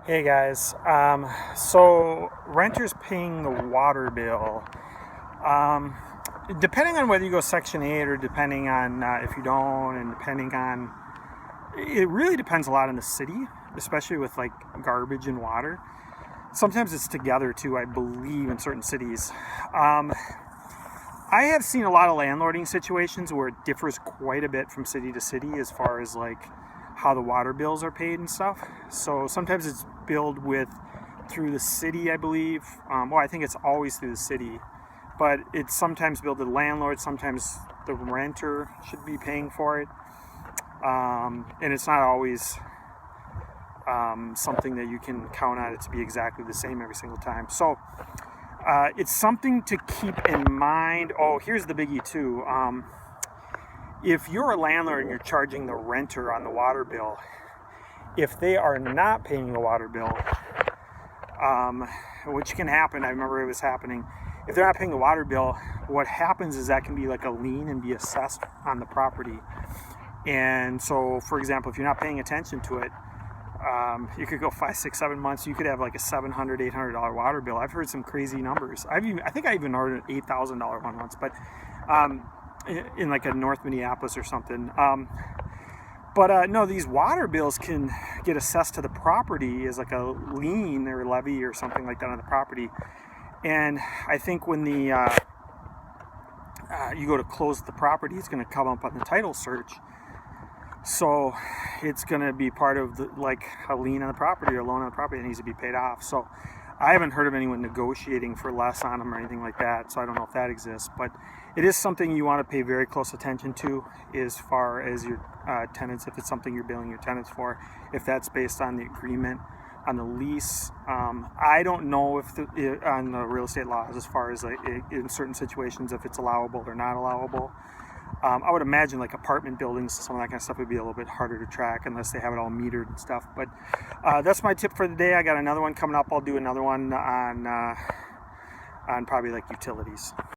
Hey guys, so renters paying the water bill. Um, Depending on whether you go Section 8 or depending on if you don't, and depending on, it really depends a lot on the city, especially with like garbage and water. Sometimes it's together too, I believe, in certain cities. Um, I have seen a lot of landlording situations where it differs quite a bit from city to city as far as like how the water bills are paid and stuff. So sometimes it's billed with through the city, I believe. Well, I think it's always through the city, but it's sometimes billed to the landlord. Sometimes the renter should be paying for it, and it's not always something that you can count on it to be exactly the same every single time. So it's something to keep in mind. Oh, here's the biggie too. If you're a landlord and you're charging the renter on the water bill, if they are not paying the water bill, which can happen, I remember it was happening. If they're not paying the water bill, what happens is that can be like a lien and be assessed on the property. And so, for example, if you're not paying attention to it, you could go 5, 6, 7 months. You could have like a $700, $800 water bill. I've heard some crazy numbers. I think I even ordered an $8,000 one once, but in like a North Minneapolis or something. But no, these water bills can get assessed to the property as like a lien or levy or something like that on the property. And I think when the you go to close the property, it's going to come up on the title search. So it's going to be part of the, like a lien on the property or a loan on the property that needs to be paid off. So I haven't heard of anyone negotiating for less on them or anything like that. So I don't know if that exists, but it is something you want to pay very close attention to as far as your tenants, if it's something you're billing your tenants for, if that's based on the agreement, on the lease. I don't know if on the real estate laws as far as like in certain situations if it's allowable or not allowable. I would imagine like apartment buildings, some of that kind of stuff would be a little bit harder to track unless they have it all metered and stuff. But that's my tip for the day. I got another one coming up. I'll do another one on probably like utilities.